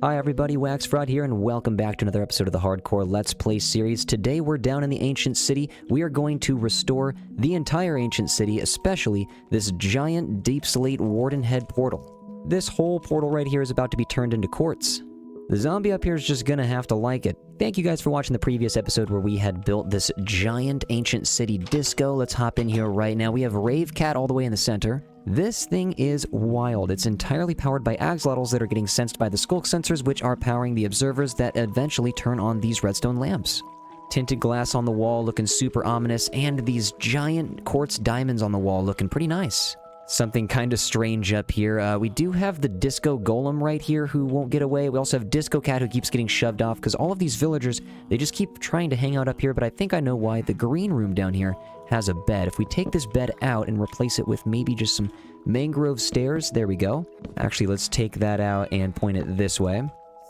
Hi everybody, Waxfraud here, and welcome back to another episode of the Hardcore Let's Play series. Today we're down in the Ancient City. We are going to restore the entire Ancient City, especially this giant deep slate Warden Head portal. This whole portal right here is about to be turned into quartz. The zombie up here is just gonna have to like it. Thank you guys for watching the previous episode where we had built this giant Ancient City disco. Let's hop in here right now. We have Rave Cat all the way in the center. This thing is wild. It's entirely powered by axolotls that are getting sensed by the sculk sensors, which are powering the observers that eventually turn on these redstone lamps. Tinted glass on the wall looking super ominous, and these giant quartz diamonds on the wall looking pretty nice. Something kind of strange up here. We do have the Disco Golem right here who won't get away. We also have Disco Cat who keeps getting shoved off because all of these villagers, they just keep trying to hang out up here, but I think I know why. The green room down here has a bed. If we take this bed out and replace it with maybe just some mangrove stairs, there we go. Actually, let's take that out and point it this way.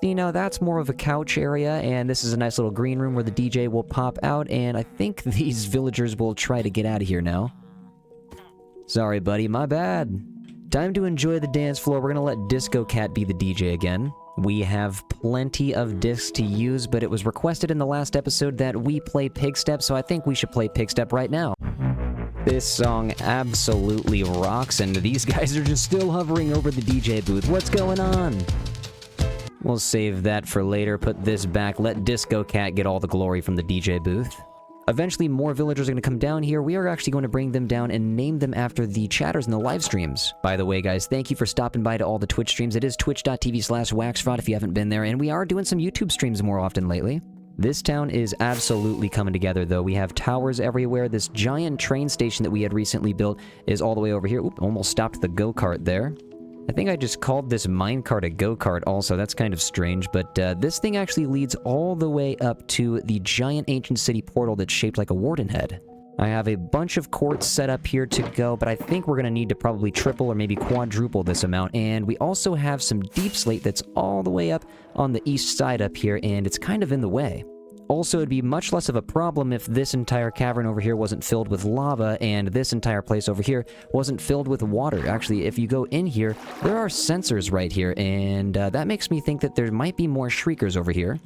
See, now that's more of a couch area, and this is a nice little green room where the DJ will pop out, and I think these villagers will try to get out of here now. Sorry, buddy, my bad. Time to enjoy the dance floor. We're gonna let Disco Cat be the DJ again. We have plenty of discs to use, but it was requested in the last episode that we play Pigstep, so I think we should play Pigstep right now. This song absolutely rocks, and these guys are just still hovering over the DJ booth. What's going on? We'll save that for later, put this back, let Disco Cat get all the glory from the DJ booth. Eventually, more villagers are going to come down here. We are actually going to bring them down and name them after the chatters in the live streams. By the way, guys, thank you for stopping by to all the Twitch streams. It is twitch.tv/waxfraud if you haven't been there, and we are doing some YouTube streams more often lately. This town is absolutely coming together, though. We have towers everywhere. This giant train station that we had recently built is all the way over here. Oop, almost stopped the go-kart there. I think I just called this minecart a go-kart also. That's kind of strange, but this thing actually leads all the way up to the giant ancient city portal that's shaped like a warden head. I have a bunch of quartz set up here to go, but I think we're going to need to probably triple or maybe quadruple this amount, and we also have some deep slate that's all the way up on the east side up here, and it's kind of in the way. Also, it'd be much less of a problem if this entire cavern over here wasn't filled with lava and this entire place over here wasn't filled with water. Actually, if you go in here, there are sensors right here, and that makes me think that there might be more shriekers over here.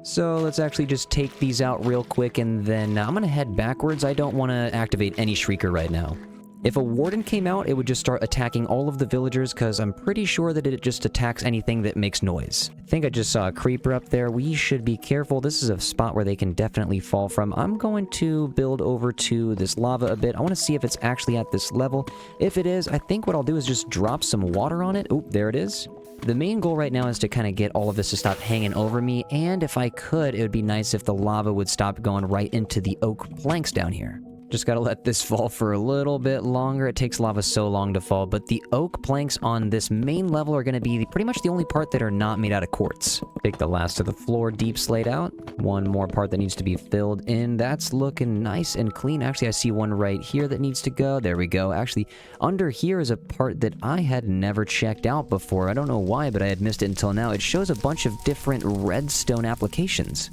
So let's actually just take these out real quick, and then I'm going to head backwards. I don't want to activate any shrieker right now. If a warden came out, it would just start attacking all of the villagers, because I'm pretty sure that it just attacks anything that makes noise. I think I just saw a creeper up there. We should be careful. This is a spot where they can definitely fall from. I'm going to build over to this lava a bit. I want to see if it's actually at this level. If it is, I think what I'll do is just drop some water on it. Oop, there it is. The main goal right now is to kind of get all of this to stop hanging over me, and if I could, it would be nice if the lava would stop going right into the oak planks down here. Just gotta let this fall for a little bit longer. It takes lava so long to fall, but the oak planks on this main level are gonna be pretty much the only part that are not made out of quartz. Take the last of the floor deep slate out. One more part that needs to be filled in. That's looking nice and clean. Actually, I see one right here that needs to go. There we go. Actually, under here is a part that I had never checked out before. I don't know why, but I had missed it until now. It shows a bunch of different redstone applications.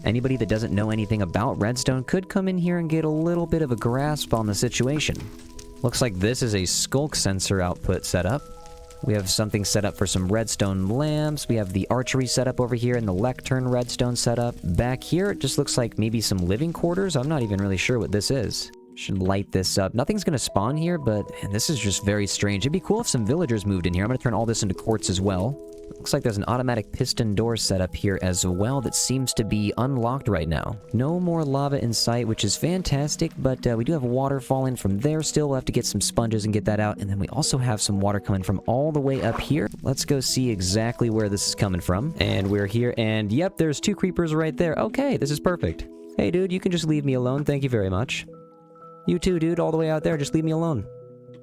Anybody that doesn't know anything about redstone could come in here and get a little bit of a grasp on the situation. Looks like this is a sculk sensor output setup. We have something set up for some redstone lamps. We have the archery setup over here and the lectern redstone setup. Back here, it just looks like maybe some living quarters. I'm not even really sure what this is. Should light this up. Nothing's gonna spawn here, but man, this is just very strange. It'd be cool if some villagers moved in here. I'm gonna turn all this into quartz as well. Looks like there's an automatic piston door set up here as well that seems to be unlocked right now. No more lava in sight, which is fantastic, but we do have water falling from there still. We'll have to get some sponges and get that out, and then we also have some water coming from all the way up here. Let's go see exactly where this is coming from. And we're here, and yep, there's two creepers right there. Okay, this is perfect. Hey, dude, you can just leave me alone. Thank you very much. You too, dude, all the way out there. Just leave me alone.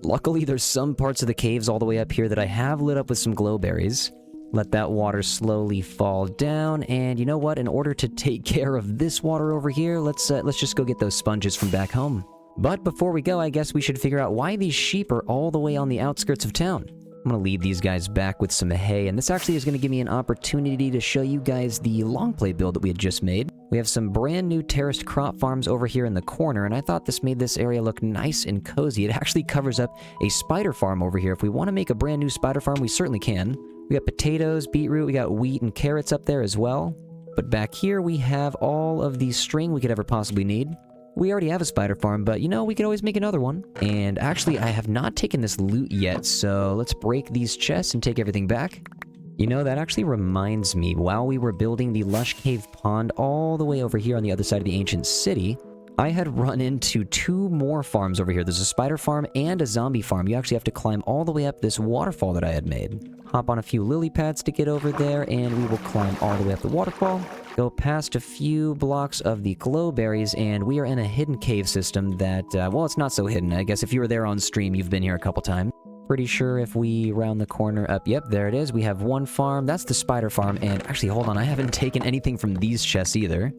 Luckily, there's some parts of the caves all the way up here that I have lit up with some glowberries. Let that water slowly fall down, and you know what? In order to take care of this water over here, let's just go get those sponges from back home. But before we go, I guess we should figure out why these sheep are all the way on the outskirts of town. I'm gonna lead these guys back with some hay, and this actually is gonna give me an opportunity to show you guys the long play build that we had just made. We have some brand new terraced crop farms over here in the corner, and I thought this made this area look nice and cozy. It actually covers up a spider farm over here. If we want to make a brand new spider farm, we certainly can. We got potatoes, beetroot, we got wheat and carrots up there as well. But back here we have all of the string we could ever possibly need. We already have a spider farm, but you know, we could always make another one. And actually, I have not taken this loot yet, so let's break these chests and take everything back. You know, that actually reminds me, while we were building the lush cave pond all the way over here on the other side of the ancient city, I had run into 2 more farms over here. There's a spider farm and a zombie farm. You actually have to climb all the way up this waterfall that I had made. Hop on a few lily pads to get over there, and we will climb all the way up the waterfall. Go past a few blocks of the glowberries, and we are in a hidden cave system that, well, it's not so hidden. I guess if you were there on stream, you've been here a couple times. Pretty sure if we round the corner up, yep, there it is. We have 1 farm. That's the spider farm, and actually, hold on, I haven't taken anything from these chests either.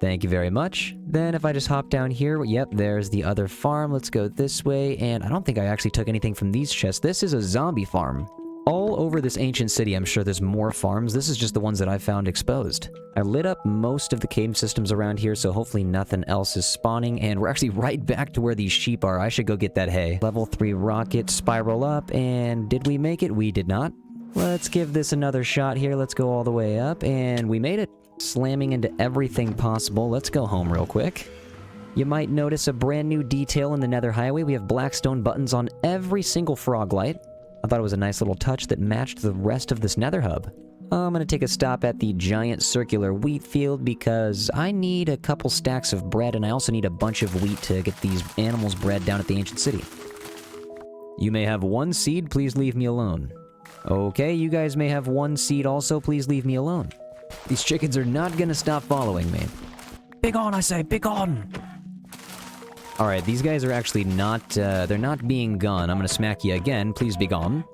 Thank you very much. Then if I just hop down here, yep, there's the other farm. Let's go this way, and I don't think I actually took anything from these chests. This is a zombie farm. All over this ancient city, I'm sure there's more farms. This is just the ones that I found exposed. I lit up most of the cave systems around here, so hopefully nothing else is spawning, and we're actually right back to where these sheep are. I should go get that hay. Level 3 rocket, spiral up, and did we make it? We did not. Let's give this another shot here. Let's go all the way up, and we made it. Slamming into everything possible. Let's go home real quick. You might notice a brand new detail in the Nether highway. We have blackstone buttons on every single frog light. I thought it was a nice little touch that matched the rest of this Nether hub. I'm gonna take a stop at the giant circular wheat field because I need a couple stacks of bread, and I also need a bunch of wheat to get these animals bred down at the ancient city. You may have 1 seed, please leave me alone. Okay, you guys may have 1 seed also, please leave me alone. These chickens are not gonna stop following me. Big on, I say, big on! Alright, these guys are actually not, they're not being gone. I'm gonna smack you again, please be gone.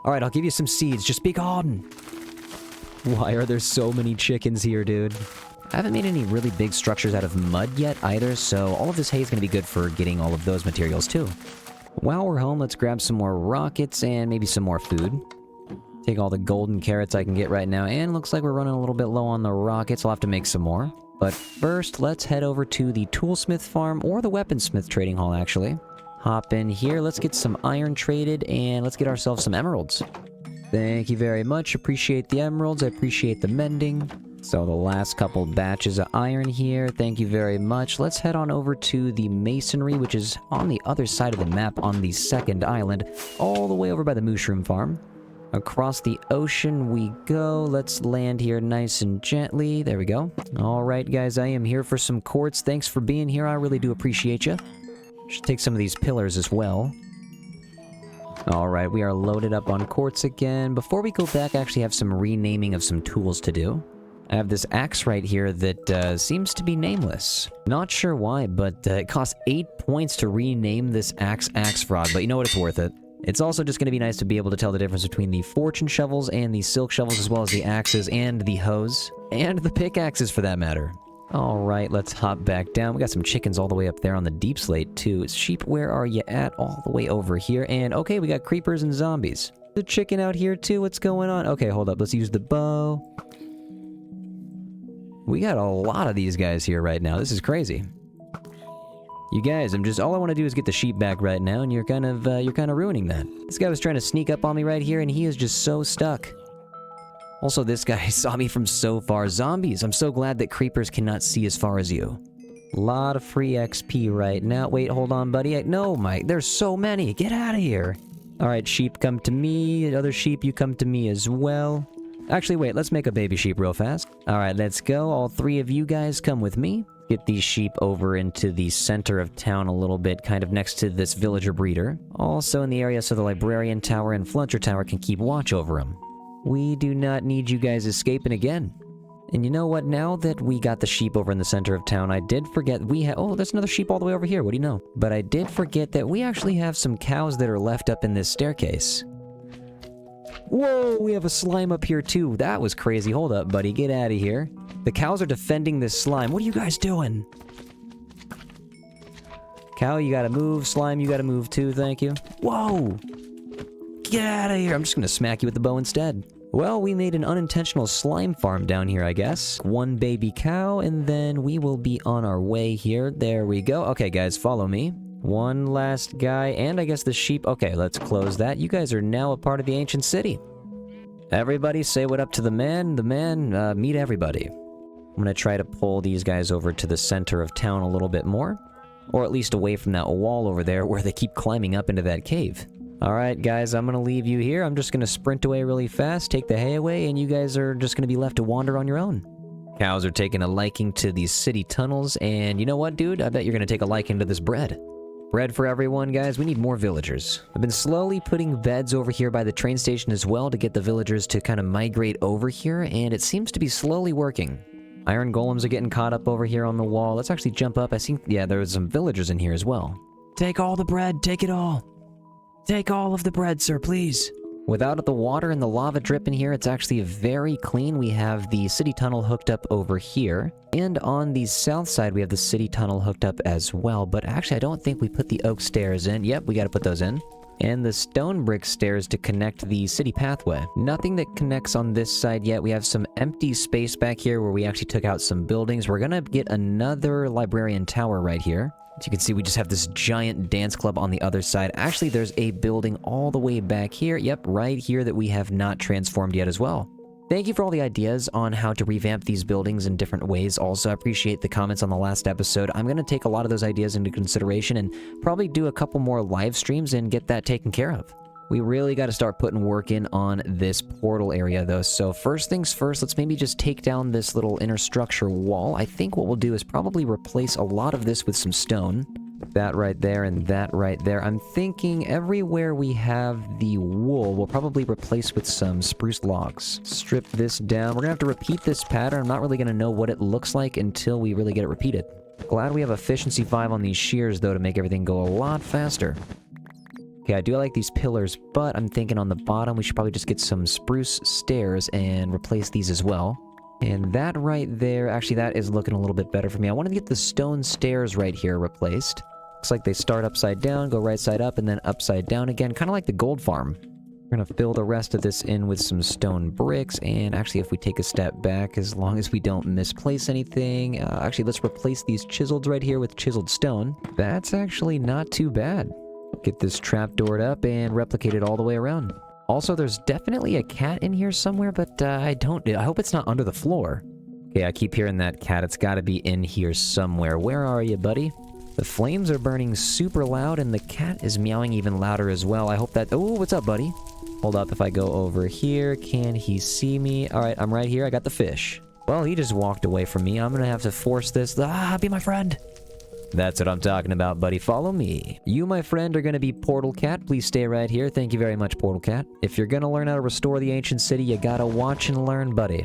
Alright, I'll give you some seeds, just be gone! Why are there so many chickens here, dude? I haven't made any really big structures out of mud yet either, so all of this hay is gonna be good for getting all of those materials too. While we're home, let's grab some more rockets and maybe some more food. Take all the golden carrots I can get right now, and looks like we're running a little bit low on the rockets. I'll have to make some more. But first, let's head over to the toolsmith farm, or the weaponsmith trading hall, actually. Hop in here, let's get some iron traded, and let's get ourselves some emeralds. Thank you very much, appreciate the emeralds, I appreciate the mending. So the last couple batches of iron here, thank you very much. Let's head on over to the masonry, which is on the other side of the map on the 2nd island, all the way over by the mushroom farm. Across the ocean we go. Let's land here nice and gently. There we go. Alright, guys, I am here for some quartz. Thanks for being here. I really do appreciate you. Should take some of these pillars as well. Alright, we are loaded up on quartz again. Before we go back, I actually have some renaming of some tools to do. I have this axe right here that seems to be nameless. Not sure why, but it costs 8 points to rename this axe Frog, but you know what? It's worth it. It's also just going to be nice to be able to tell the difference between the fortune shovels and the silk shovels, as well as the axes and the hoes. And the pickaxes, for that matter. Alright, let's hop back down. We got some chickens all the way up there on the deep slate, too. Sheep, where are you at? All the way over here. And, okay, we got creepers and zombies. The chicken out here, too. What's going on? Okay, hold up. Let's use the bow. We got a lot of these guys here right now. This is crazy. You guys, all I want to do is get the sheep back right now, and you're kind of ruining that. This guy was trying to sneak up on me right here, and he is just so stuck. Also, this guy saw me from so far. Zombies, I'm so glad that creepers cannot see as far as you. A lot of free XP right now. Wait, hold on, buddy. No, Mike, there's so many. Get out of here. Alright, sheep, come to me. Other sheep, you come to me as well. Actually, wait, let's make a baby sheep real fast. Alright, let's go. All 3 of you guys come with me. Get these sheep over into the center of town a little bit, kind of next to this villager breeder. Also in the area so the librarian tower and fluncher tower can keep watch over them. We do not need you guys escaping again. And you know what? Now that we got the sheep over in the center of town, I did forget oh, there's another sheep all the way over here. What do you know? But I did forget that we actually have some cows that are left up in this staircase. Whoa, we have a slime up here too. That was crazy. Hold up, buddy. Get out of here. The cows are defending this slime. What are you guys doing? Cow, you gotta move. Slime, you gotta move too. Thank you. Whoa! Get out of here. I'm just gonna smack you with the bow instead. Well, we made an unintentional slime farm down here, I guess. 1 baby cow, and then we will be on our way here. There we go. Okay, guys, follow me. One last guy, and I guess the sheep. Okay, let's close that. You guys are now a part of the ancient city. Everybody say what up to the man. Meet everybody. I'm gonna try to pull these guys over to the center of town a little bit more. Or at least away from that wall over there where they keep climbing up into that cave. Alright guys, I'm gonna leave you here. I'm just gonna sprint away really fast, take the hay away, and you guys are just gonna be left to wander on your own. Cows are taking a liking to these city tunnels, and you know what, dude? I bet you're gonna take a liking to this bread. Bread for everyone, guys. We need more villagers. I've been slowly putting beds over here by the train station as well to get the villagers to kind of migrate over here, and it seems to be slowly working. Iron golems are getting caught up over here on the wall. Let's actually jump up. I think, yeah, there's some villagers in here as well. Take all the bread. Take it all. Take all of the bread, sir, please. Without the water and the lava drip in here, it's actually very clean. We have the city tunnel hooked up over here. And on the south side, we have the city tunnel hooked up as well. But actually, I don't think we put the oak stairs in. Yep, we got to put those in. And the stone brick stairs to connect the city pathway. Nothing that connects on this side yet. We have some empty space back here where we actually took out some buildings. We're gonna get another librarian tower right here. As you can see, we just have this giant dance club on the other side. Actually, there's a building all the way back here. Yep, right here that we have not transformed yet as well. Thank you for all the ideas on how to revamp these buildings in different ways. Also, I appreciate the comments on the last episode. I'm going to take a lot of those ideas into consideration and probably do a couple more live streams and get that taken care of. We really got to start putting work in on this portal area, though. So first things first, let's maybe just take down this little inner structure wall. I think what we'll do is probably replace a lot of this with some stone. That right there and that right there. I'm thinking everywhere we have the wool, we'll probably replace with some spruce logs. Strip this down. We're gonna have to repeat this pattern. I'm not really gonna know what it looks like until we really get it repeated. Glad we have efficiency 5 on these shears, though, to make everything go a lot faster. Okay, I do like these pillars, but I'm thinking on the bottom we should probably just get some spruce stairs and replace these as well. And that right there, actually that is looking a little bit better for me. I want to get the stone stairs right here replaced. Looks like they start upside down, go right side up, and then upside down again, kind of like the gold farm. We're going to fill the rest of this in with some stone bricks, and actually if we take a step back, as long as we don't misplace anything, actually let's replace these chiseled right here with chiseled stone. That's actually not too bad. Get this trapdoored up and replicate it all the way around. Also, there's definitely a cat in here somewhere, but I hope it's not under the floor. Okay, I keep hearing that cat. It's got to be in here somewhere. Where are you, buddy? The flames are burning super loud, and the cat is meowing even louder as well. I hope that... Oh, what's up, buddy? Hold up, if I go over here, can he see me? All right, I'm right here. I got the fish. Well, he just walked away from me. I'm gonna have to force this. Ah, be my friend. That's what I'm talking about, buddy. Follow me. You, my friend, are going to be Portal Cat. Please stay right here. Thank you very much, Portal Cat. If you're going to learn how to restore the ancient city, you gotta watch and learn, buddy.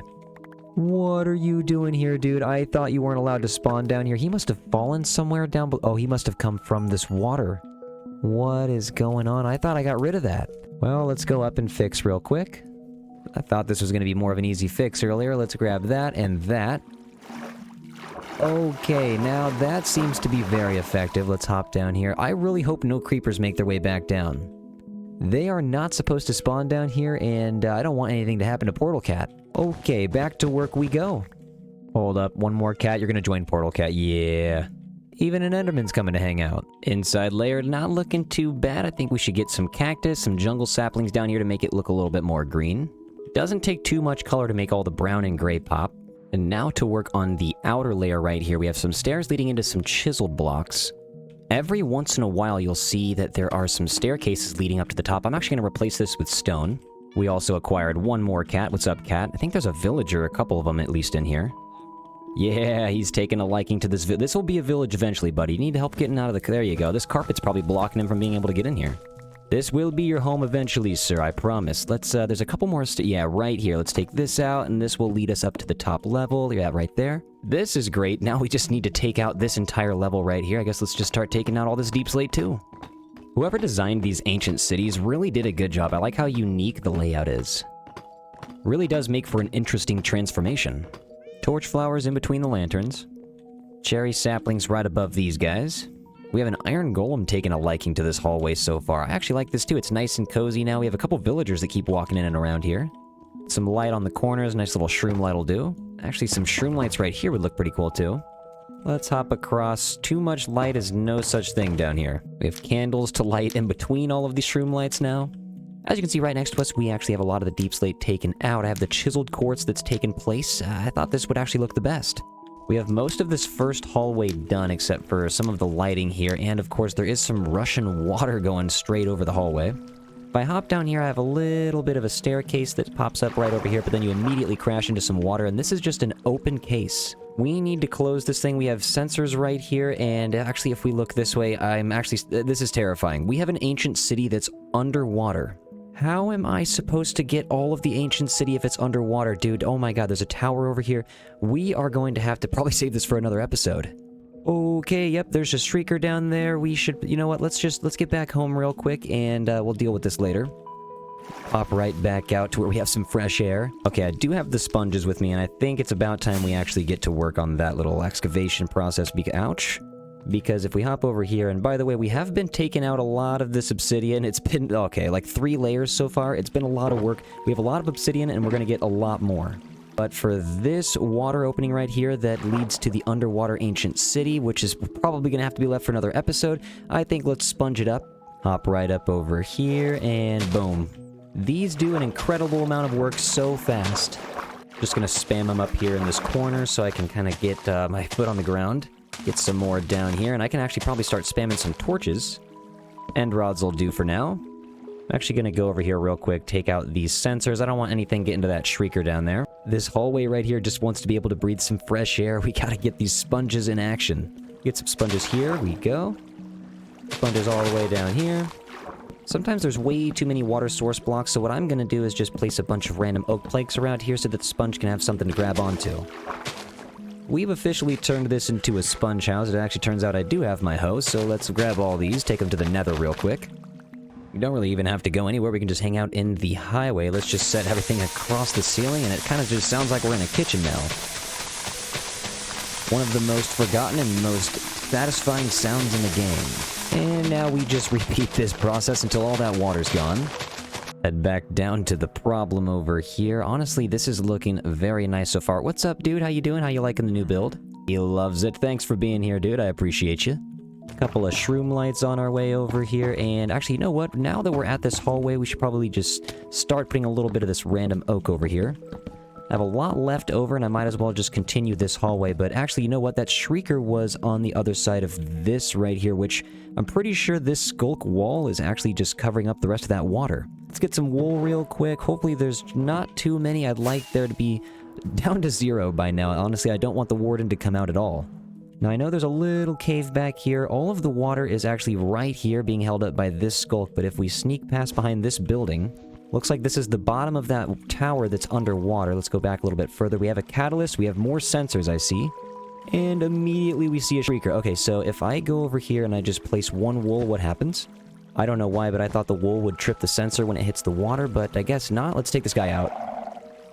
What are you doing here, dude? I thought you weren't allowed to spawn down here. He must have fallen somewhere down below. Oh, he must have come from this water. What is going on? I thought I got rid of that. Well, let's go up and fix real quick. I thought this was going to be more of an easy fix earlier. Let's grab that and that. Okay, now that seems to be very effective. Let's hop down here. I really hope no creepers make their way back down. They are not supposed to spawn down here, and I don't want anything to happen to Portal Cat. Okay, back to work we go. Hold up, one more cat. You're gonna join Portal Cat. Yeah. Even an Enderman's coming to hang out. Inside layer, not looking too bad. I think we should get some cactus, some jungle saplings down here to make it look a little bit more green. Doesn't take too much color to make all the brown and gray pop. And now to work on the outer layer right here, we have some stairs leading into some chiseled blocks. Every once in a while, you'll see that there are some staircases leading up to the top. I'm actually going to replace this with stone. We also acquired one more cat. What's up, cat? I think there's a villager, a couple of them at least in here. Yeah, he's taken a liking to this. This will be a village eventually, buddy. You need help getting out of the... There you go. This carpet's probably blocking him from being able to get in here. This will be your home eventually, sir, I promise. Let's, there's a couple more... Yeah, right here. Let's take this out, and this will lead us up to the top level. Yeah, right there. This is great. Now we just need to take out this entire level right here. I guess let's just start taking out all this deep slate, too. Whoever designed these ancient cities really did a good job. I like how unique the layout is. Really does make for an interesting transformation. Torch flowers in between the lanterns. Cherry saplings right above these guys. We have an iron golem taking a liking to this hallway so far. I actually like this too. It's nice and cozy now. We have a couple villagers that keep walking in and around here. Some light on the corners. Nice little shroom light will do. Actually, some shroom lights right here would look pretty cool too. Let's hop across. Too much light is no such thing down here. We have candles to light in between all of these shroom lights now. As you can see right next to us, we actually have a lot of the deep slate taken out. I have the chiseled quartz that's taken place. I thought this would actually look the best. We have most of this first hallway done except for some of the lighting here, and of course there is some Russian water going straight over the hallway. If I hop down here, I have a little bit of a staircase that pops up right over here, but then you immediately crash into some water, and this is just an open case. We need to close this thing. We have sensors right here, and actually if we look this way, this is terrifying. We have an ancient city that's underwater. How am I supposed to get all of the ancient city if it's underwater, dude? Oh my god, there's a tower over here. We are going to have to probably save this for another episode. Okay, yep, there's a shrieker down there. We should, you know what, let's get back home real quick, and we'll deal with this later. Pop right back out to where we have some fresh air. Okay, I do have the sponges with me, and I think it's about time we actually get to work on that little excavation process. Ouch. Because if we hop over here, and by the way, we have been taking out a lot of this obsidian. It's been, okay, like 3 layers so far. It's been a lot of work. We have a lot of obsidian, and we're going to get a lot more. But for this water opening right here that leads to the underwater ancient city, which is probably going to have to be left for another episode, I think let's sponge it up. Hop right up over here, and boom. These do an incredible amount of work so fast. Just going to spam them up here in this corner so I can kind of get my foot on the ground. Get some more down here, and I can actually probably start spamming some torches. End rods will do for now. I'm actually going to go over here real quick, take out these sensors. I don't want anything getting to that shrieker down there. This hallway right here just wants to be able to breathe some fresh air. We got to get these sponges in action. Get some sponges here. We go. Sponges all the way down here. Sometimes there's way too many water source blocks, so what I'm going to do is just place a bunch of random oak planks around here so that the sponge can have something to grab onto. We've officially turned this into a sponge house. It actually turns out I do have my hose, so let's grab all these, take them to the Nether real quick. We don't really even have to go anywhere. We can just hang out in the highway. Let's just set everything across the ceiling, and it kind of just sounds like we're in a kitchen now. One of the most forgotten and most satisfying sounds in the game. And now we just repeat this process until all that water's gone. Head back down to the problem over here. Honestly, this is looking very nice so far. What's up, dude? How you doing? How you liking the new build? He loves it. Thanks for being here, dude. I appreciate you. Couple of shroom lights on our way over here, and actually, you know what? Now that we're at this hallway, we should probably just start putting a little bit of this random oak over here. I have a lot left over, and I might as well just continue this hallway, but actually, you know what? That shrieker was on the other side of this right here, which I'm pretty sure this sculk wall is actually just covering up the rest of that water. Let's get some wool real quick. Hopefully there's not too many. I'd like there to be down to 0 by now. Honestly, I don't want the warden to come out at all. Now, I know there's a little cave back here. All of the water is actually right here being held up by this sculk, but if we sneak past behind this building, looks like this is the bottom of that tower that's underwater. Let's go back a little bit further. We have a catalyst. We have more sensors, I see. And immediately we see a shrieker. Okay, so if I go over here and I just place one wool, what happens? I don't know why, but I thought the wool would trip the sensor when it hits the water, but I guess not. Let's take this guy out.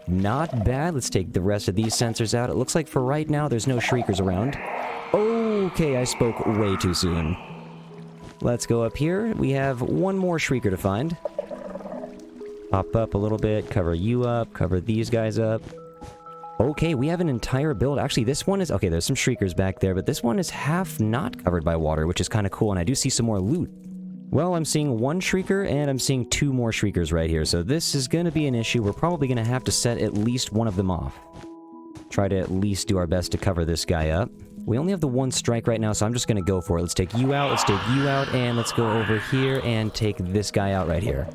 Not bad. Let's take the rest of these sensors out. It looks like for right now, there's no shriekers around. Okay, I spoke way too soon. Let's go up here. We have one more shrieker to find. Pop up a little bit, cover you up, cover these guys up. Okay, we have an entire build. Actually, this one is... Okay, there's some shriekers back there, but this one is half not covered by water, which is kind of cool, and I do see some more loot. Well, I'm seeing one shrieker, and I'm seeing 2 more shriekers right here, so this is going to be an issue. We're probably going to have to set at least one of them off. Try to at least do our best to cover this guy up. We only have the 1 strike right now, so I'm just going to go for it. Let's take you out, let's take you out, and let's go over here and take this guy out right here.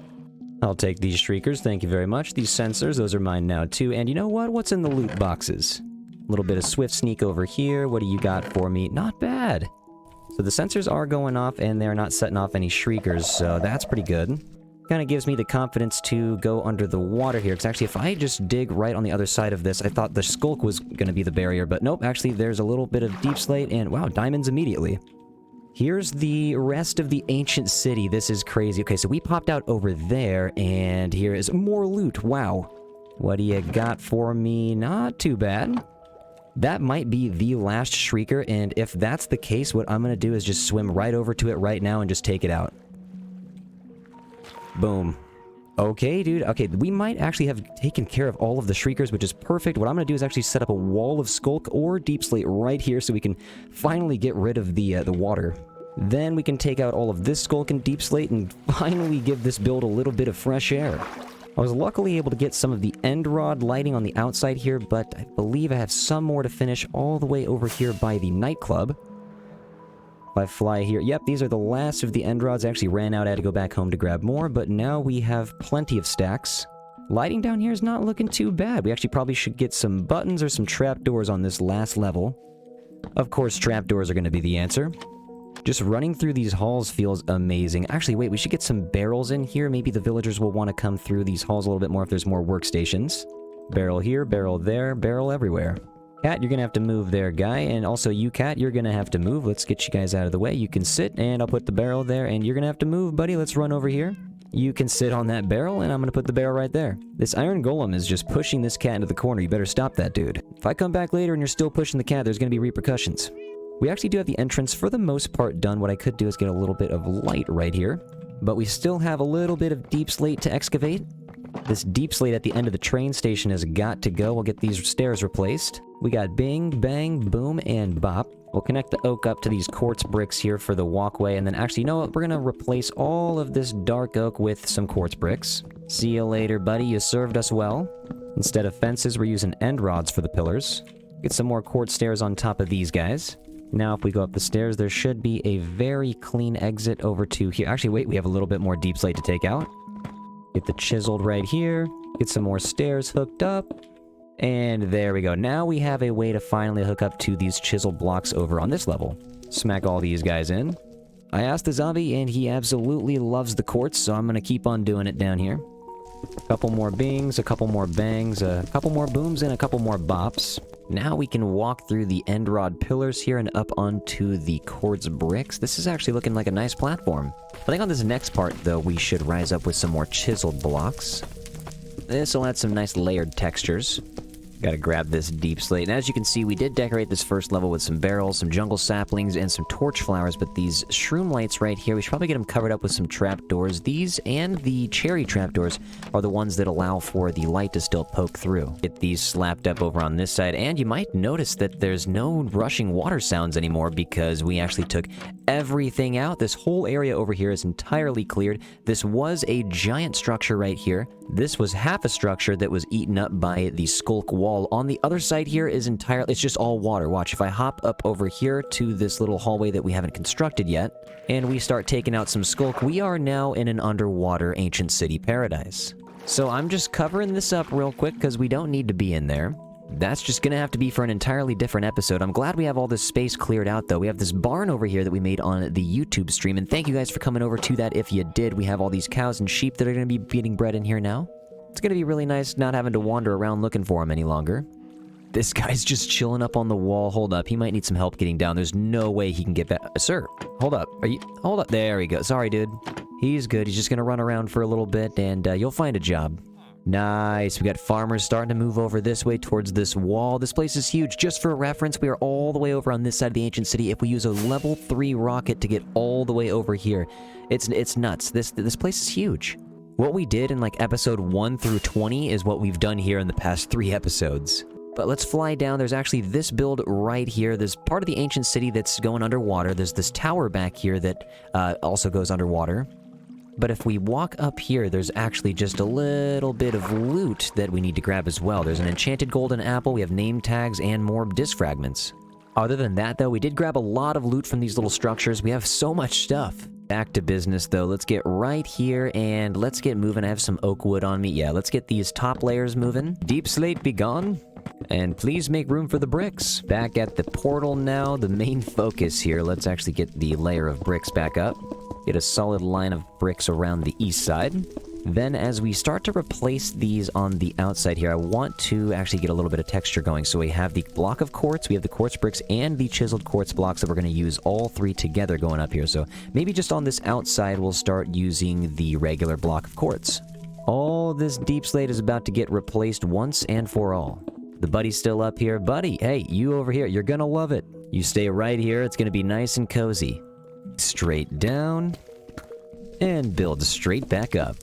I'll take these shriekers, thank you very much. These sensors, those are mine now too. And you know what? What's in the loot boxes? A little bit of swift sneak over here. What do you got for me? Not bad. So the sensors are going off, and they're not setting off any shriekers, so that's pretty good. Kind of gives me the confidence to go under the water here, because actually if I just dig right on the other side of this, I thought the sculk was going to be the barrier, but nope, actually there's a little bit of deep slate, and wow, diamonds immediately. Here's the rest of the ancient city. This is crazy. Okay, so we popped out over there, and here is more loot. Wow. What do you got for me? Not too bad. That might be the last shrieker, and if that's the case, what I'm going to do is just swim right over to it right now and just take it out. Boom. Okay, dude. Okay, we might actually have taken care of all of the shriekers, which is perfect. What I'm going to do is actually set up a wall of sculk or deep slate right here so we can finally get rid of the water. Then we can take out all of this sculk and deep slate and finally give this build a little bit of fresh air. I was luckily able to get some of the end rod lighting on the outside here, but I believe I have some more to finish all the way over here by the nightclub. If I fly here, yep, these are the last of the end rods. I actually ran out, I had to go back home to grab more, but now we have plenty of stacks. Lighting down here is not looking too bad. We actually probably should get some buttons or some trapdoors on this last level. Of course, trapdoors are going to be the answer. Just running through these halls feels amazing. Actually, wait, we should get some barrels in here. Maybe the villagers will want to come through these halls a little bit more if there's more workstations. Barrel here, barrel there, barrel everywhere. Cat, you're gonna have to move there, guy. And also you, Cat, you're gonna have to move. Let's get you guys out of the way. You can sit, and I'll put the barrel there, and you're gonna have to move, buddy. Let's run over here. You can sit on that barrel, and I'm gonna put the barrel right there. This iron golem is just pushing this cat into the corner. You better stop that, dude. If I come back later and you're still pushing the cat, there's gonna be repercussions. We actually do have the entrance for the most part done. What I could do is get a little bit of light right here. But we still have a little bit of deep slate to excavate. This deep slate at the end of the train station has got to go. We'll get these stairs replaced. We got bing, bang, boom, and bop. We'll connect the oak up to these quartz bricks here for the walkway. And then actually, you know what? We're going to replace all of this dark oak with some quartz bricks. See you later, buddy. You served us well. Instead of fences, we're using end rods for the pillars. Get some more quartz stairs on top of these guys. Now, if we go up the stairs, there should be a very clean exit over to here. Actually, wait, we have a little bit more deep slate to take out. Get the chiseled right here. Get some more stairs hooked up. And there we go. Now we have a way to finally hook up to these chiseled blocks over on this level. Smack all these guys in. I asked the zombie, and he absolutely loves the quartz, so I'm going to keep on doing it down here. A couple more bings, a couple more bangs, a couple more booms, and a couple more bops. Now we can walk through the end rod pillars here and up onto the quartz bricks. This is actually looking like a nice platform. I think on this next part, though, we should rise up with some more chiseled blocks. This will add some nice layered textures. Gotta grab this deep slate. And as you can see, we did decorate this first level with some barrels, some jungle saplings, and some torch flowers, but these shroom lights right here, we should probably get them covered up with some trapdoors. These and the cherry trapdoors are the ones that allow for the light to still poke through. Get these slapped up over on this side, and you might notice that there's no rushing water sounds anymore because we actually took everything out. This whole area over here is entirely cleared. This was a giant structure right here. This was half a structure that was eaten up by the sculk wall. On the other side here is entirely, it's just all water. Watch, if I hop up over here to this little hallway that we haven't constructed yet, and we start taking out some sculk, we are now in an underwater ancient city paradise. So I'm just covering this up real quick because we don't need to be in there. That's just gonna have to be for an entirely different episode. I'm glad we have all this space cleared out, though. We have this barn over here that we made on the YouTube stream, and thank you guys for coming over to that if you did. We have all these cows and sheep that are gonna be getting bred in here now. It's gonna be really nice not having to wander around looking for them any longer. This guy's just chilling up on the wall. Hold up, he might need some help getting down. There's no way he can get back. Sir, hold up. Hold up. There we go. Sorry, dude. He's good. He's just gonna run around for a little bit, and you'll find a job. Nice. We got farmers starting to move over this way towards this wall. This place is huge. Just for reference, we are all the way over on this side of the ancient city. If we use a level 3 rocket to get all the way over here, it's nuts. This place is huge. What we did in like episode 1 through 20 is what we've done here in the past 3 episodes. But let's fly down. There's actually this build right here. There's part of the ancient city that's going underwater. There's this tower back here that also goes underwater. But if we walk up here, there's actually just a little bit of loot that we need to grab as well. There's an enchanted golden apple, we have name tags, and more disc fragments. Other than that, though, we did grab a lot of loot from these little structures. We have so much stuff. Back to business, though. Let's get right here, and let's get moving. I have some oak wood on me. Yeah, let's get these top layers moving. Deep slate be gone. And please make room for the bricks. Back at the portal now, the main focus here. Let's actually get the layer of bricks back up. Get a solid line of bricks around the east side. Then as we start to replace these on the outside here, I want to actually get a little bit of texture going. So we have the block of quartz, we have the quartz bricks, and the chiseled quartz blocks that we're going to use all 3 together going up here. So maybe just on this outside, we'll start using the regular block of quartz. All this deep slate is about to get replaced once and for all. The buddy's still up here. Buddy, hey, you over here, you're going to love it. You stay right here, it's going to be nice and cozy. Straight down, and build straight back up.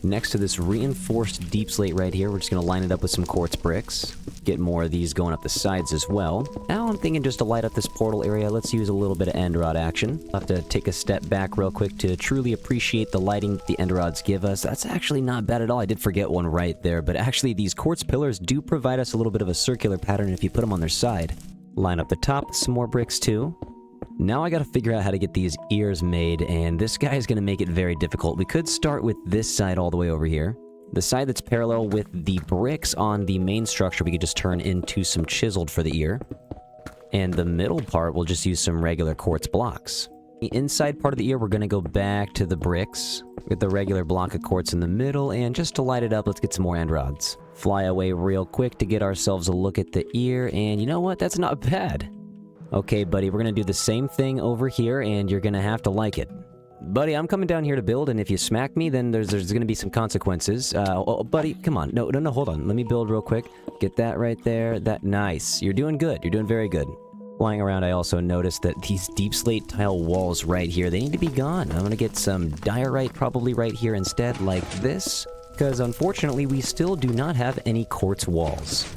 Next to this reinforced deep slate right here, we're just going to line it up with some quartz bricks. Get more of these going up the sides as well. Now I'm thinking just to light up this portal area, let's use a little bit of end rod action. I'll have to take a step back real quick to truly appreciate the lighting the end rods give us. That's actually not bad at all. I did forget one right there, but actually these quartz pillars do provide us a little bit of a circular pattern if you put them on their side. Line up the top with some more bricks too. Now I gotta figure out how to get these ears made, and this guy is gonna make it very difficult. We could start with this side all the way over here. The side that's parallel with the bricks on the main structure, we could just turn into some chiseled for the ear. And the middle part, we'll just use some regular quartz blocks. The inside part of the ear, we're gonna go back to the bricks with the regular block of quartz in the middle, and just to light it up, let's get some more end rods. Fly away real quick to get ourselves a look at the ear, and you know what? That's not bad. Okay, buddy, we're gonna do the same thing over here, and you're gonna have to like it. Buddy, I'm coming down here to build, and if you smack me, then there's gonna be some consequences. Buddy, come on. No, hold on. Let me build real quick. Get that right there. Nice. You're doing good. You're doing very good. Flying around, I also noticed that these deep slate tile walls right here, they need to be gone. I'm gonna get some diorite probably right here instead, like this, because unfortunately, we still do not have any quartz walls.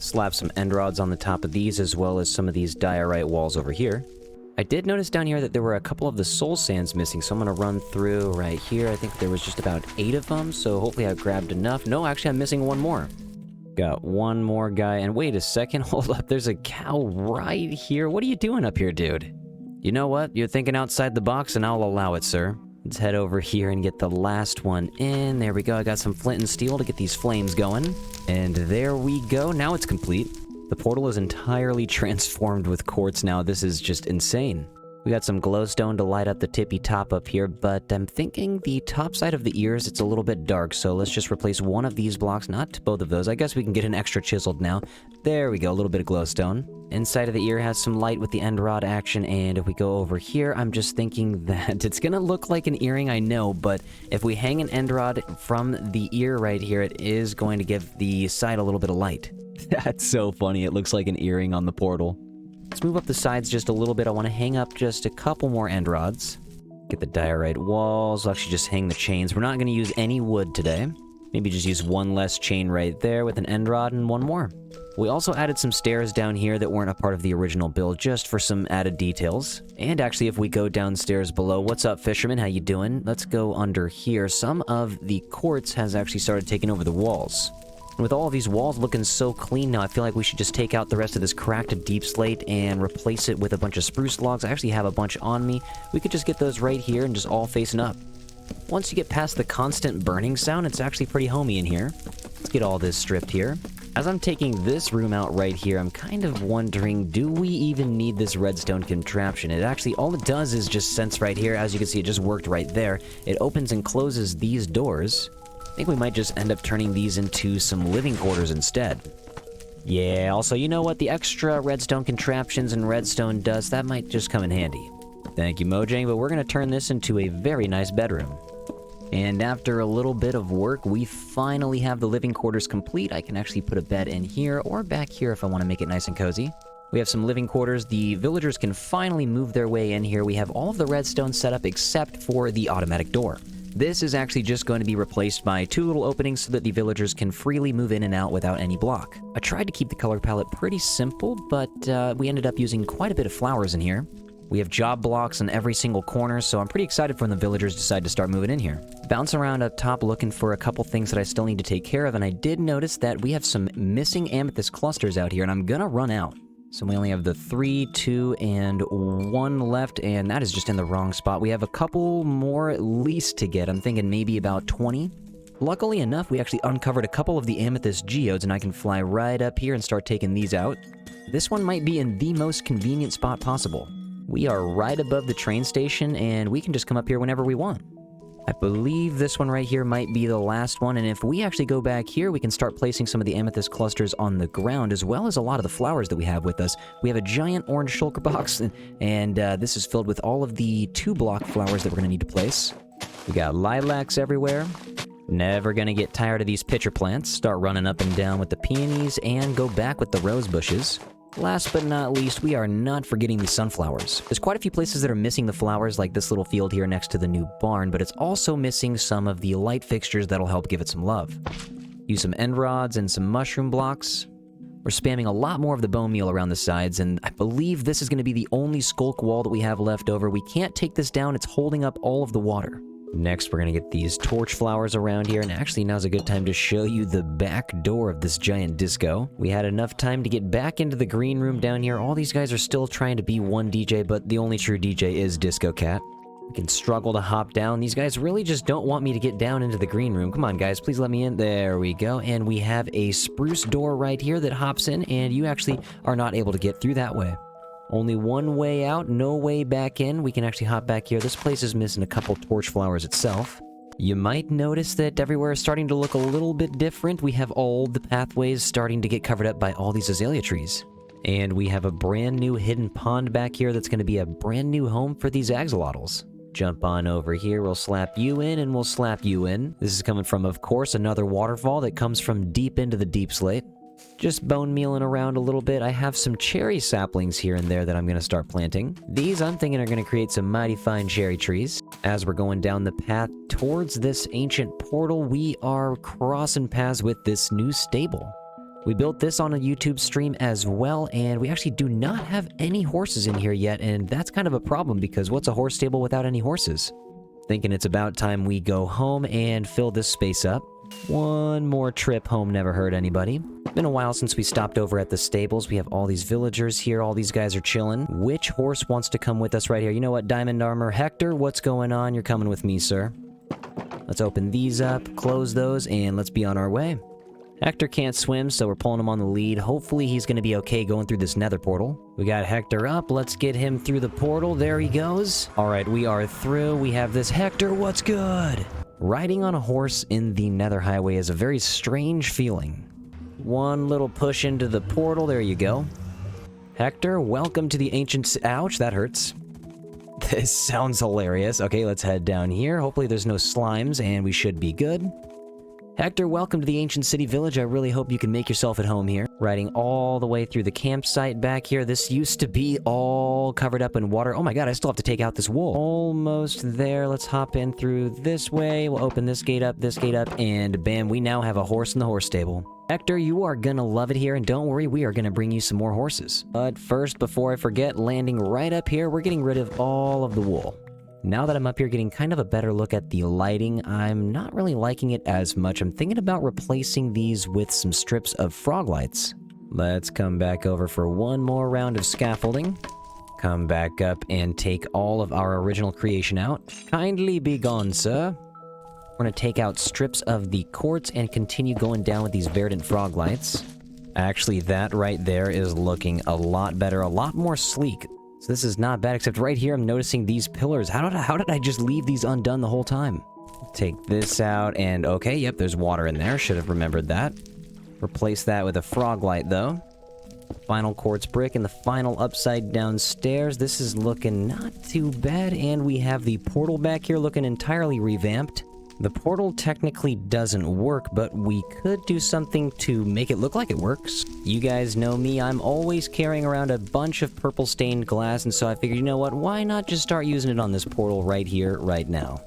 Slap some end rods on the top of these, as well as some of these diorite walls over here. I did notice down here that there were a couple of the soul sands missing, so I'm gonna run through right here. I think there was just about 8 of them, so hopefully I grabbed enough. No, actually I'm missing one more. Got one more guy, and wait a second, hold up, there's a cow right here. What are you doing up here, dude? You know what? You're thinking outside the box, and I'll allow it, sir. Let's head over here and get the last one in. There we go, I got some flint and steel to get these flames going. And there we go, now it's complete. The portal is entirely transformed with quartz now. This is just insane. We got some glowstone to light up the tippy top up here, but I'm thinking the top side of the ears, it's a little bit dark, so let's just replace one of these blocks, not both of those. I guess we can get an extra chiseled now. There we go, a little bit of glowstone. Inside of the ear has some light with the end rod action, and if we go over here, I'm just thinking that it's gonna look like an earring, I know, but if we hang an end rod from the ear right here, it is going to give the side a little bit of light. That's so funny, it looks like an earring on the portal. Let's move up the sides just a little bit. I want to hang up just a couple more end rods. Get the diorite walls. I'll actually just hang the chains. We're not going to use any wood today. Maybe just use one less chain right there with an end rod and one more. We also added some stairs down here that weren't a part of the original build, just for some added details. And actually, if we go downstairs below, what's up, fisherman? How you doing? Let's go under here. Some of the quartz has actually started taking over the walls. And with all of these walls looking so clean now, I feel like we should just take out the rest of this cracked deep slate and replace it with a bunch of spruce logs. I actually have a bunch on me. We could just get those right here and just all facing up. Once you get past the constant burning sound, it's actually pretty homey in here. Let's get all this stripped here. As I'm taking this room out right here, I'm kind of wondering, do we even need this redstone contraption? It actually, all it does is just sense right here. As you can see, it just worked right there. It opens and closes these doors. I think we might just end up turning these into some living quarters instead. Yeah, also, you know what? The extra redstone contraptions and redstone dust, that might just come in handy. Thank you, Mojang, but we're going to turn this into a very nice bedroom. And after a little bit of work, we finally have the living quarters complete. I can actually put a bed in here or back here if I want to make it nice and cozy. We have some living quarters. The villagers can finally move their way in here. We have all of the redstone set up except for the automatic door. This is actually just going to be replaced by 2 little openings so that the villagers can freely move in and out without any block. I tried to keep the color palette pretty simple, but we ended up using quite a bit of flowers in here. We have job blocks in every single corner, so I'm pretty excited when the villagers decide to start moving in here. Bounce around up top looking for a couple things that I still need to take care of, and I did notice that we have some missing amethyst clusters out here, and I'm gonna run out. So we only have the 3, 2, and 1 left, and that is just in the wrong spot. We have a couple more at least to get. I'm thinking maybe about 20. Luckily enough, we actually uncovered a couple of the amethyst geodes, and I can fly right up here and start taking these out. This one might be in the most convenient spot possible. We are right above the train station, and we can just come up here whenever we want. I believe this one right here might be the last one, and if we actually go back here, we can start placing some of the amethyst clusters on the ground, as well as a lot of the flowers that we have with us. We have a giant orange shulker box, and this is filled with all of the 2-block flowers that we're going to need to place. We got lilacs everywhere. Never going to get tired of these pitcher plants. Start running up and down with the peonies, and go back with the rose bushes. Last but not least, we are not forgetting the sunflowers. There's quite a few places that are missing the flowers, like this little field here next to the new barn, but it's also missing some of the light fixtures that'll help give it some love. Use some end rods and some mushroom blocks. We're spamming a lot more of the bone meal around the sides, and I believe this is going to be the only sculk wall that we have left over. We can't take this down, it's holding up all of the water. Next, we're going to get these torch flowers around here, and actually now's a good time to show you the back door of this giant disco. We had enough time to get back into the green room down here. All these guys are still trying to be one DJ, but the only true DJ is Disco Cat. We can struggle to hop down. These guys really just don't want me to get down into the green room. Come on, guys, please let me in. There we go. And we have a spruce door right here that hops in, and you actually are not able to get through that way. Only one way out, no way back in. We can actually hop back here. This place is missing a couple torch flowers itself. You might notice that everywhere is starting to look a little bit different. We have all the pathways starting to get covered up by all these azalea trees. And we have a brand new hidden pond back here that's going to be a brand new home for these axolotls. Jump on over here, we'll slap you in, and we'll slap you in. This is coming from, of course, another waterfall that comes from deep into the deep slate. Just bone mealing around a little bit. I have some cherry saplings here and there that I'm going to start planting. These, I'm thinking, are going to create some mighty fine cherry trees. As we're going down the path towards this ancient portal, we are crossing paths with this new stable. We built this on a YouTube stream as well, and we actually do not have any horses in here yet, and that's kind of a problem because what's a horse stable without any horses? Thinking it's about time we go home and fill this space up. One more trip home never hurt anybody. Been a while since we stopped over at the stables. We have all these villagers here. All these guys are chilling. Which horse wants to come with us right here? You know what, Diamond Armor? Hector, what's going on? You're coming with me, sir. Let's open these up, close those, and let's be on our way. Hector can't swim, so we're pulling him on the lead. Hopefully he's going to be okay going through this nether portal. We got Hector up. Let's get him through the portal. There he goes. All right, we are through. We have this. Hector, what's good? Riding on a horse in the nether highway is a very strange feeling. One little push into the portal. There you go. Hector, welcome to the ancient... Ouch, that hurts. This sounds hilarious. Okay, let's head down here. Hopefully there's no slimes, and we should be good. Hector, welcome to the ancient city village. I really hope you can make yourself at home here. Riding all the way through the campsite back here. This used to be all covered up in water. Oh my god, I still have to take out this wool. Almost there. Let's hop in through this way. We'll open this gate up, and bam, we now have a horse in the horse stable. Hector, you are gonna love it here, and don't worry, we are gonna bring you some more horses. But first, before I forget, landing right up here, we're getting rid of all of the wool. Now that I'm up here getting kind of a better look at the lighting, I'm not really liking it as much. I'm thinking about replacing these with some strips of frog lights. Let's come back over for one more round of scaffolding. Come back up and take all of our original creation out. Kindly be gone, sir. We're going to take out strips of the quartz and continue going down with these verdant frog lights. Actually, that right there is looking a lot better, a lot more sleek. So this is not bad, except right here I'm noticing these pillars. How did I just leave these undone the whole time? Take this out, and okay, yep, there's water in there. Should have remembered that. Replace that with a frog light, though. Final quartz brick and the final upside down stairs. This is looking not too bad, and we have the portal back here looking entirely revamped. The portal technically doesn't work, but we could do something to make it look like it works. You guys know me, I'm always carrying around a bunch of purple stained glass, and so I figured, you know what, why not just start using it on this portal right here, right now?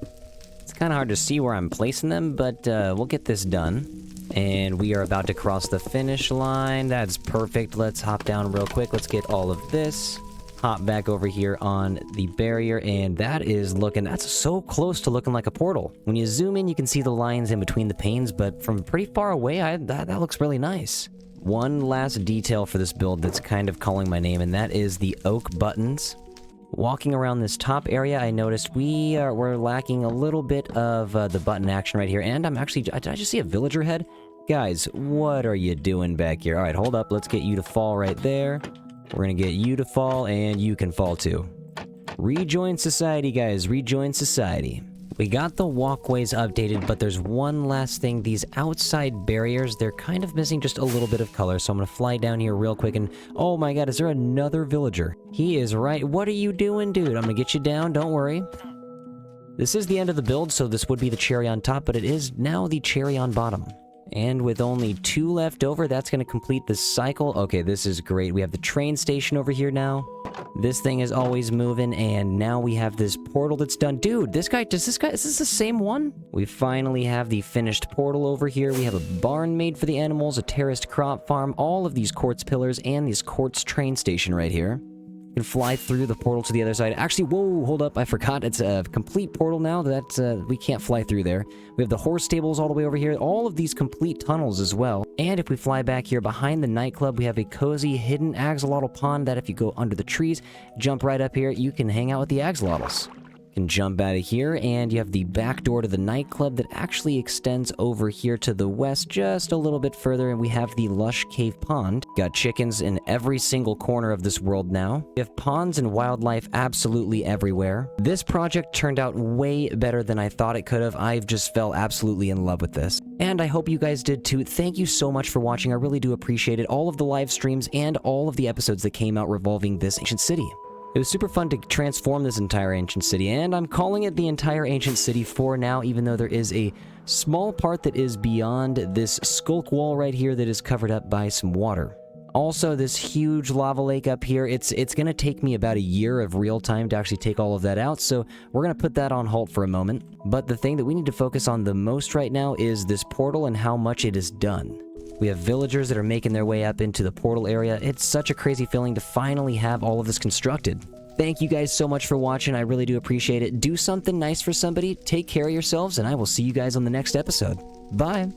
It's kind of hard to see where I'm placing them, but we'll get this done. And we are about to cross the finish line. That's perfect. Let's hop down real quick. Let's get all of this. Hop back over here on the barrier, and that is looking... That's so close to looking like a portal. When you zoom in, you can see the lines in between the panes, but from pretty far away, that looks really nice. One last detail for this build that's kind of calling my name, and that is the oak buttons. Walking around this top area, I noticed we're lacking a little bit of the button action right here, and did I just see a villager head? Guys, what are you doing back here? All right, hold up. Let's get you to fall right there. We're gonna get you to fall, and you can fall too. Rejoin society, guys. Rejoin society. We got the walkways updated, but there's one last thing. These outside barriers, they're kind of missing just a little bit of color, so I'm gonna fly down here real quick and... Oh my god, is there another villager? He is right. What are you doing, dude? I'm gonna get you down, don't worry. This is the end of the build, so this would be the cherry on top, but it is now the cherry on bottom. And with only 2 left over, that's going to complete the cycle. Okay, this is great. We have the train station over here now. This thing is always moving, and now we have this portal that's done. Dude, is this the same one? We finally have the finished portal over here. We have a barn made for the animals, a terraced crop farm, all of these quartz pillars, and this quartz train station right here. You can fly through the portal to the other side. Actually, whoa, hold up, I forgot. It's a complete portal now. That we can't fly through there. We have the horse stables all the way over here. All of these complete tunnels as well. And if we fly back here behind the nightclub, we have a cozy hidden axolotl pond that if you go under the trees, jump right up here, you can hang out with the axolotls. You can jump out of here, and you have the back door to the nightclub that actually extends over here to the west just a little bit further, and we have the lush cave pond. Got chickens in every single corner of this world now. We have ponds and wildlife absolutely everywhere. This project turned out way better than I thought it could have. I've just fell absolutely in love with this. And I hope you guys did too. Thank you so much for watching. I really do appreciate it. All of the live streams and all of the episodes that came out revolving this ancient city. It was super fun to transform this entire ancient city, and I'm calling it the entire ancient city for now, even though there is a small part that is beyond this sculk wall right here that is covered up by some water. Also, this huge lava lake up here, it's going to take me about a year of real time to actually take all of that out, so we're going to put that on halt for a moment. But the thing that we need to focus on the most right now is this portal and how much it is done. We have villagers that are making their way up into the portal area. It's such a crazy feeling to finally have all of this constructed. Thank you guys so much for watching. I really do appreciate it. Do something nice for somebody, take care of yourselves, and I will see you guys on the next episode. Bye!